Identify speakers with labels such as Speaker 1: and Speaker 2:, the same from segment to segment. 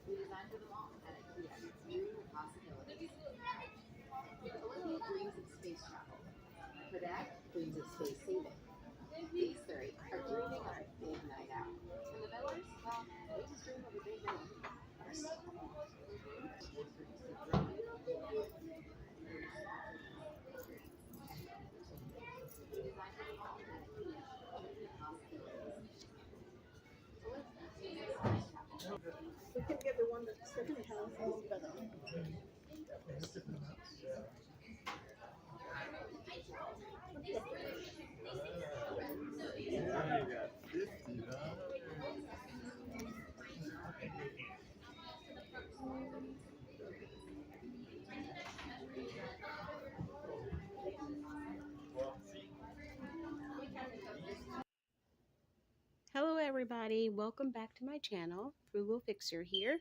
Speaker 1: We designed for them all at Ikea. New possibilities. Olivia dreams of space travel. Her dad dreams of space saving. These three are dreaming of a big night out. And the Millers, well, they just dream of a big night at Stockholm. We designed for them all at Ikea. New possibilities.
Speaker 2: We can get the one that's Stephanie has is better.
Speaker 3: Hello everybody, welcome back to my channel. Frugal Fixer here.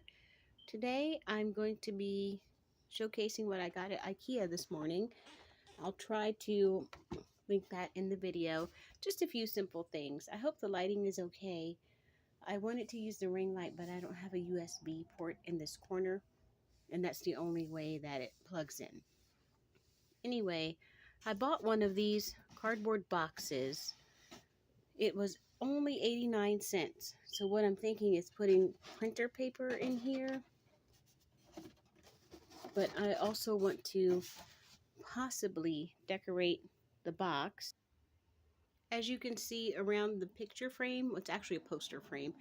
Speaker 3: Today I'm going to be showcasing what I got at Ikea this morning. I'll try to link that in the video. Just a few simple things. I hope the lighting is okay. I wanted to use the ring light, but I don't have a USB port in this corner, and that's the only way that it plugs in. Anyway, I bought one of these cardboard boxes. It was only 89 cents. So what I'm thinking is putting printer paper in here. But I also want to possibly decorate the box. As you can see around the picture frame, it's actually a poster frame,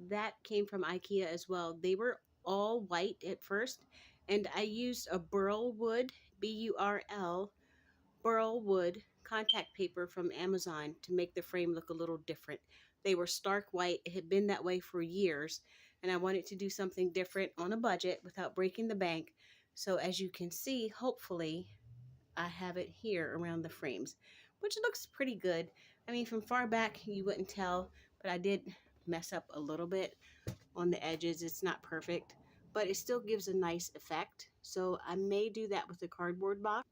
Speaker 3: that came from Ikea as well. They were all white at first, and I used a Burlwood, B-U-R-L, Burlwood contact paper from Amazon to make the frame look a little different. They were stark white. It had been that way for years, and I wanted to do something different on a budget without breaking the bank. So as you can see, hopefully I have it here around the frames, which looks pretty good. I mean, from far back you wouldn't tell, but I did mess up a little bit on the edges. It's not perfect, but it still gives a nice effect. So I may do that with the cardboard box,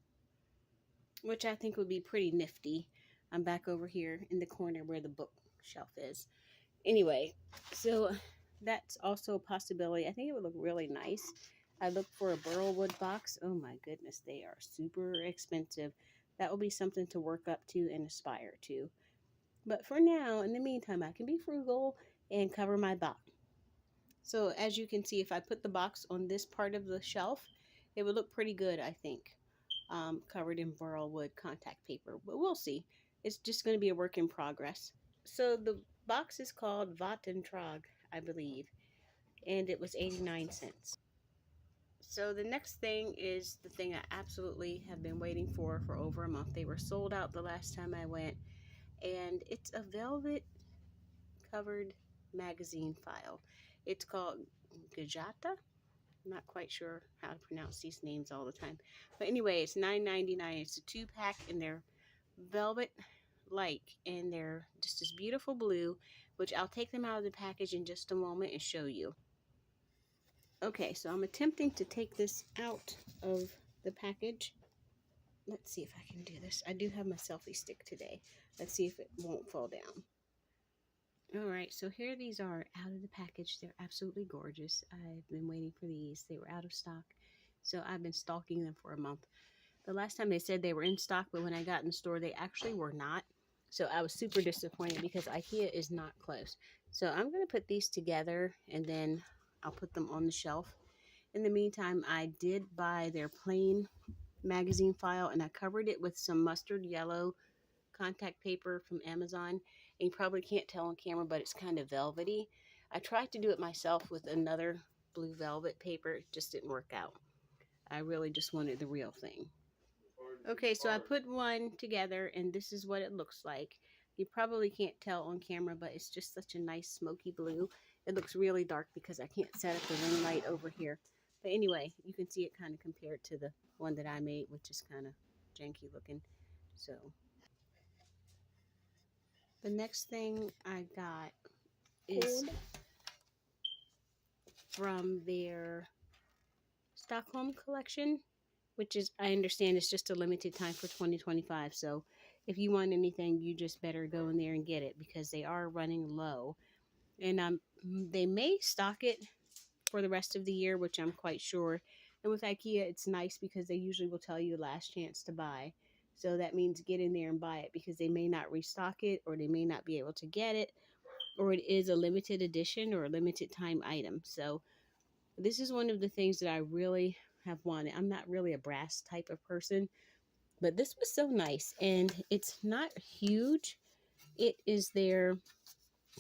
Speaker 3: which I think would be pretty nifty. I'm back over here in the corner where the bookshelf is. Anyway, so that's also a possibility. I think it would look really nice. I looked for a Burlwood box. Oh my goodness, they are super expensive. That will be something to work up to and aspire to. But for now, in the meantime, I can be frugal and cover my box. So as you can see, if I put the box on this part of the shelf, it would look pretty good, I think. Covered in Burlwood contact paper, but we'll see. It's just going to be a work in progress. So the box is called Vattentrag, I believe, and it was 89 cents. So the next thing is the thing I absolutely have been waiting for over a month. They were sold out the last time I went, and it's a velvet covered magazine file. It's called Gjatta. I'm not quite sure how to pronounce these names all the time. But anyway, it's $9.99. It's a 2-pack, and they're velvet-like, and they're just this beautiful blue, which I'll take them out of the package in just a moment and show you. Okay, so I'm attempting to take this out of the package. Let's see if I can do this. I do have my selfie stick today. Let's see if it won't fall down. Alright, so here these are out of the package. They're absolutely gorgeous. I've been waiting for these. They were out of stock, so I've been stalking them for a month. The last time they said they were in stock, but when I got in the store, they actually were not. So I was super disappointed because Ikea is not close. So I'm going to put these together, and then I'll put them on the shelf. In the meantime, I did buy their plain magazine file, and I covered it with some mustard yellow contact paper from Amazon. And you probably can't tell on camera, but it's kind of velvety. I tried to do it myself with another blue velvet paper. It just didn't work out. I really just wanted the real thing. Okay, so I put one together, and this is what it looks like. You probably can't tell on camera, but it's just such a nice smoky blue. It looks really dark because I can't set up the ring light over here. But anyway, you can see it kind of compared to the one that I made, which is kind of janky looking. So the next thing I got is from their Stockholm collection, which is, I understand, it's just a limited time for 2025. So if you want anything, you just better go in there and get it because they are running low. And they may stock it for the rest of the year, which I'm quite sure. And with IKEA, it's nice because they usually will tell you last chance to buy. So that means get in there and buy it because they may not restock it or they may not be able to get it, or it is a limited edition or a limited time item. So this is one of the things that I really have wanted. I'm not really a brass type of person, but this was so nice, and it's not huge. It is their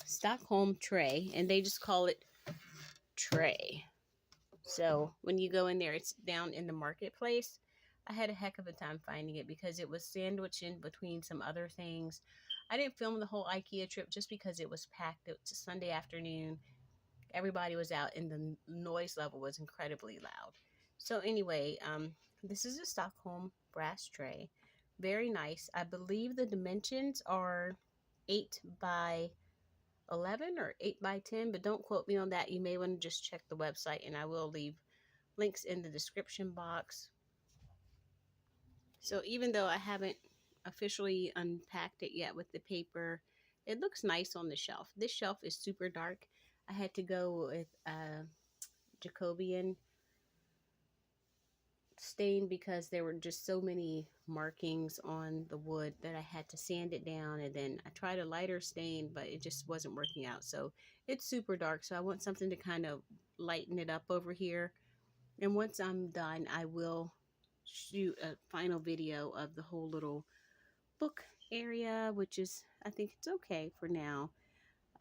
Speaker 3: Stockholm tray, and they just call it tray. So when you go in there, it's down in the marketplace. I had a heck of a time finding it because it was sandwiched in between some other things. I didn't film the whole IKEA trip just because it was packed. It was a Sunday afternoon. Everybody was out and the noise level was incredibly loud. So anyway, this is a Stockholm brass tray. Very nice. I believe the dimensions are 8 by 11 or 8 by 10, but don't quote me on that. You may want to just check the website, and I will leave links in the description box. So even though I haven't officially unpacked it yet with the paper, it looks nice on the shelf. This shelf is super dark. I had to go with Jacobian stain because there were just so many markings on the wood that I had to sand it down, and then I tried a lighter stain, but it just wasn't working out. So it's super dark, so I want something to kind of lighten it up over here. And once I'm done, I will shoot a final video of the whole little book area, which is, I think it's okay for now.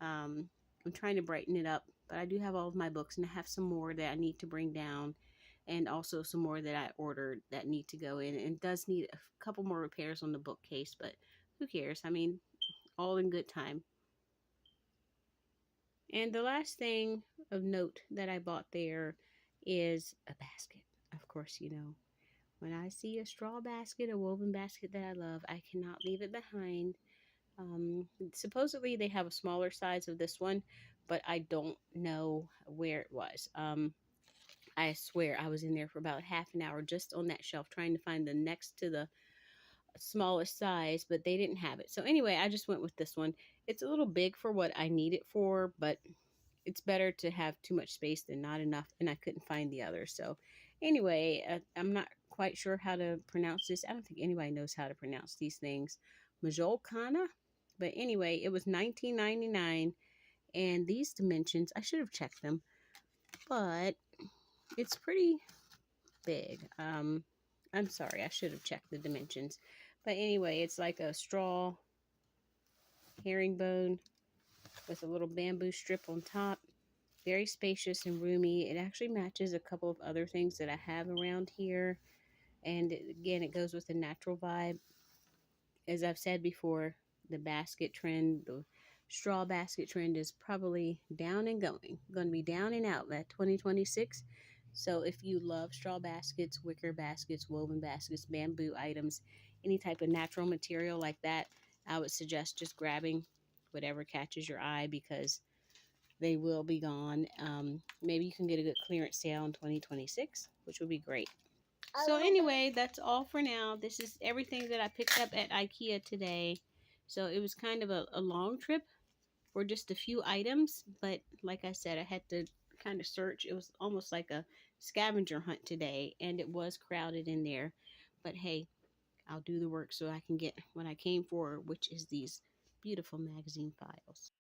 Speaker 3: I'm trying to brighten it up, but I do have all of my books, and I have some more that I need to bring down, and also some more that I ordered that need to go in, and does need a couple more repairs on the bookcase, but who cares? I mean, all in good time. And the last thing of note that I bought there is a basket. Of course, you know, when I see a straw basket, a woven basket that I love, I cannot leave it behind. Supposedly they have a smaller size of this one, but I don't know where it was. I swear I was in there for about half an hour just on that shelf trying to find the next to the smallest size, but they didn't have it. So anyway, I just went with this one. It's a little big for what I need it for, but it's better to have too much space than not enough, and I couldn't find the other. So anyway, I'm not quite sure how to pronounce this. I don't think anybody knows how to pronounce these things. Majolkana? But anyway, it was $19.99, and these dimensions, I should have checked them, but it's pretty big. I'm sorry, I should have checked the dimensions. But anyway, it's like a straw herringbone with a little bamboo strip on top. Very spacious and roomy. It actually matches a couple of other things that I have around here. And again, it goes with the natural vibe. As I've said before, the basket trend, the straw basket trend is probably down and going to be down and out by 2026. So if you love straw baskets, wicker baskets, woven baskets, bamboo items, any type of natural material like that, I would suggest just grabbing whatever catches your eye because they will be gone. Maybe you can get a good clearance sale in 2026, which would be great. So anyway, that's all for now. This is everything that I picked up at IKEA today. So it was kind of a long trip for just a few items. But like I said, I had to kind of search. It was almost like a scavenger hunt today. And it was crowded in there. But hey, I'll do the work so I can get what I came for, which is these beautiful magazine files.